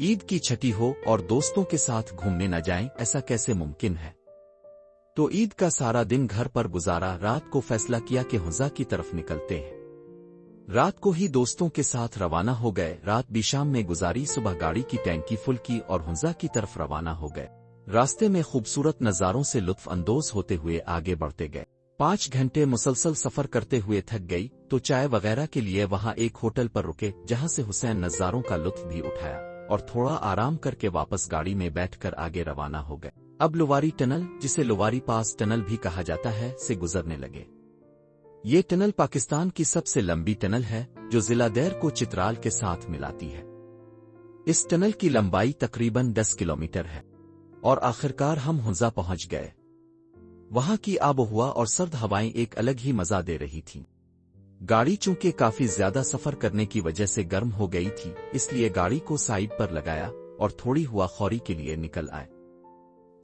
عید کی چھٹی ہو اور دوستوں کے ساتھ گھومنے نہ جائیں، ایسا کیسے ممکن ہے؟ تو عید کا سارا دن گھر پر گزارا، رات کو فیصلہ کیا کہ حنزہ کی طرف نکلتے ہیں۔ رات کو ہی دوستوں کے ساتھ روانہ ہو گئے، رات بھی شام میں گزاری، صبح گاڑی کی ٹینکی فل کی اور حنزہ کی طرف روانہ ہو گئے۔ راستے میں خوبصورت نظاروں سے لطف اندوز ہوتے ہوئے آگے بڑھتے گئے۔ 5 گھنٹے مسلسل سفر کرتے ہوئے تھک گئی تو چائے وغیرہ کے لیے وہاں ایک ہوٹل پر رکے، جہاں سے حسین نظاروں کا لطف بھی اٹھایا اور تھوڑا آرام کر کے واپس گاڑی میں بیٹھ کر آگے روانہ ہو گئے۔ اب لواری ٹنل، جسے لواری پاس ٹنل بھی کہا جاتا ہے، سے گزرنے لگے۔ یہ ٹنل پاکستان کی سب سے لمبی ٹنل ہے، جو ضلع دیر کو چترال کے ساتھ ملاتی ہے۔ اس ٹنل کی لمبائی تقریباً 10 کلومیٹر ہے اور آخرکار ہم حنزہ پہنچ گئے۔ وہاں کی آب و ہوا اور سرد ہوائیں ایک الگ ہی مزہ دے رہی تھیں۔ گاڑی چونکہ کافی زیادہ سفر کرنے کی وجہ سے گرم ہو گئی تھی، اس لیے گاڑی کو سائیڈ پر لگایا اور تھوڑی ہوا خوری کے لیے نکل آئے۔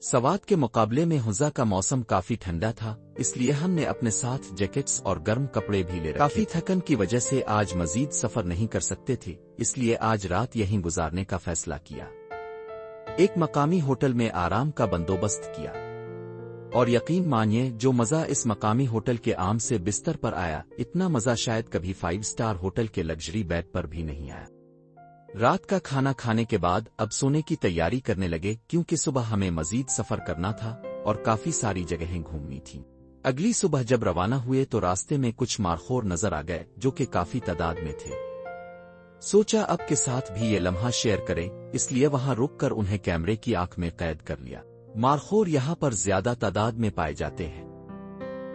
سوات کے مقابلے میں حنزہ کا موسم کافی ٹھنڈا تھا، اس لیے ہم نے اپنے ساتھ جیکٹس اور گرم کپڑے بھی لے رکھے۔ کافی تھکن کی وجہ سے آج مزید سفر نہیں کر سکتے تھے، اس لیے آج رات یہیں گزارنے کا فیصلہ کیا۔ ایک مقامی ہوٹل میں آرام کا بندوبست کیا، اور یقین مانیے جو مزہ اس مقامی ہوٹل کے عام سے بستر پر آیا، اتنا مزہ شاید کبھی 5 سٹار ہوٹل کے لگژری بیڈ پر بھی نہیں آیا۔ رات کا کھانا کھانے کے بعد اب سونے کی تیاری کرنے لگے، کیونکہ صبح ہمیں مزید سفر کرنا تھا اور کافی ساری جگہیں گھومنی تھیں۔ اگلی صبح جب روانہ ہوئے تو راستے میں کچھ مارخور نظر آ گئے، جو کہ کافی تعداد میں تھے۔ سوچا اب کے ساتھ بھی یہ لمحہ شیئر کریں، اس لیے وہاں رک کر انہیں کیمرے کی آنکھ میں قید کر لیا۔ مارخور یہاں پر زیادہ تعداد میں پائے جاتے ہیں،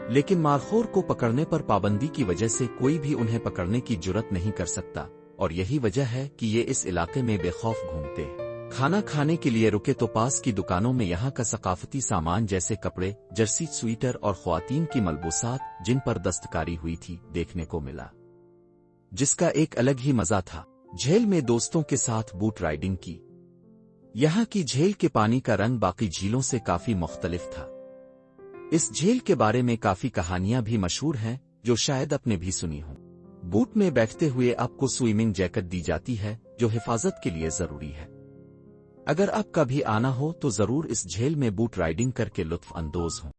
لیکن مارخور کو پکڑنے پر پابندی کی وجہ سے کوئی بھی انہیں پکڑنے کی جرت نہیں کر سکتا، اور یہی وجہ ہے کہ یہ اس علاقے میں بے خوف گھومتے ہیں۔ کھانا کھانے کے لیے رکے تو پاس کی دکانوں میں یہاں کا ثقافتی سامان جیسے کپڑے، جرسی، سویٹر اور خواتین کی ملبوسات جن پر دستکاری ہوئی تھی دیکھنے کو ملا، جس کا ایک الگ ہی مزہ تھا۔ جھیل میں دوستوں کے ساتھ بوٹ رائیڈنگ کی۔ یہاں کی جھیل کے پانی کا رنگ باقی جھیلوں سے کافی مختلف تھا۔ اس جھیل کے بارے میں کافی کہانیاں بھی مشہور ہیں، جو شاید آپ نے بھی سنی ہوں۔ بوٹ میں بیٹھتے ہوئے آپ کو سوئمنگ جیکٹ دی جاتی ہے، جو حفاظت کے لیے ضروری ہے۔ اگر آپ کا بھی آنا ہو تو ضرور اس جھیل میں بوٹ رائیڈنگ کر کے لطف اندوز ہوں۔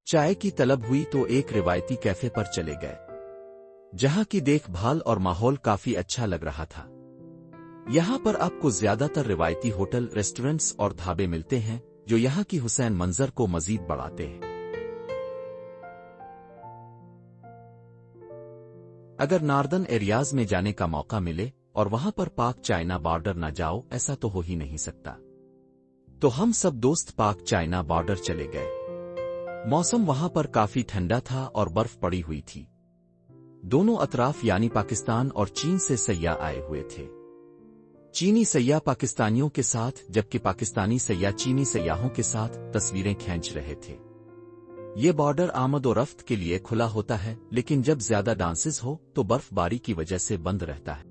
چائے کی طلب ہوئی تو ایک روایتی کیفے پر چلے گئے، جہاں کی دیکھ بھال اور ماحول کافی اچھا لگ رہا تھا۔ یہاں پر آپ کو زیادہ تر روایتی ہوٹل، ریسٹورنٹس اور ڈھابے ملتے ہیں، جو یہاں کی حسین منظر کو مزید بڑھاتے ہیں۔ اگر ناردرن ایریاز میں جانے کا موقع ملے اور وہاں پر پاک چائنا بارڈر نہ جاؤ، ایسا تو ہو ہی نہیں سکتا۔ تو ہم سب دوست پاک چائنا بارڈر چلے گئے۔ موسم وہاں پر کافی ٹھنڈا تھا اور برف پڑی ہوئی تھی۔ دونوں اطراف یعنی پاکستان اور چین سے سیاح آئے ہوئے تھے۔ چینی سیاح پاکستانیوں کے ساتھ، جبکہ پاکستانی سیاح چینی سیاحوں کے ساتھ تصویریں کھینچ رہے تھے۔ یہ بارڈر آمد و رفت کے لیے کھلا ہوتا ہے، لیکن جب زیادہ ڈانسز ہو تو برف باری کی وجہ سے بند رہتا ہے۔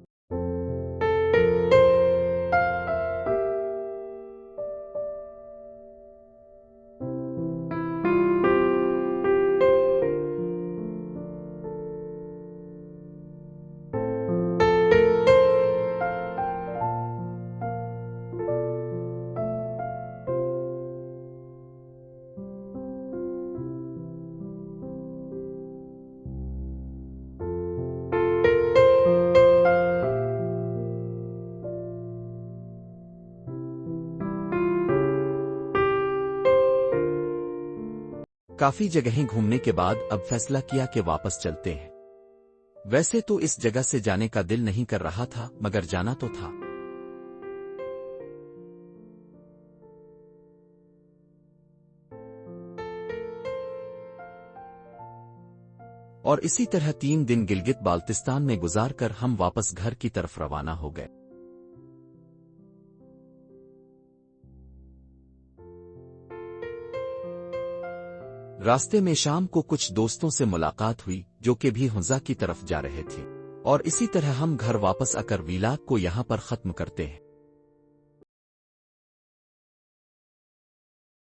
کافی جگہیں گھومنے کے بعد اب فیصلہ کیا کہ واپس چلتے ہیں۔ ویسے تو اس جگہ سے جانے کا دل نہیں کر رہا تھا، مگر جانا تو تھا۔ اور اسی طرح 3 دن گلگت بالتستان میں گزار کر ہم واپس گھر کی طرف روانہ ہو گئے۔ راستے میں شام کو کچھ دوستوں سے ملاقات ہوئی، جو کہ بھی حنزہ کی طرف جا رہے تھے، اور اسی طرح ہم گھر واپس آ کر ویلاگ کو یہاں پر ختم کرتے ہیں۔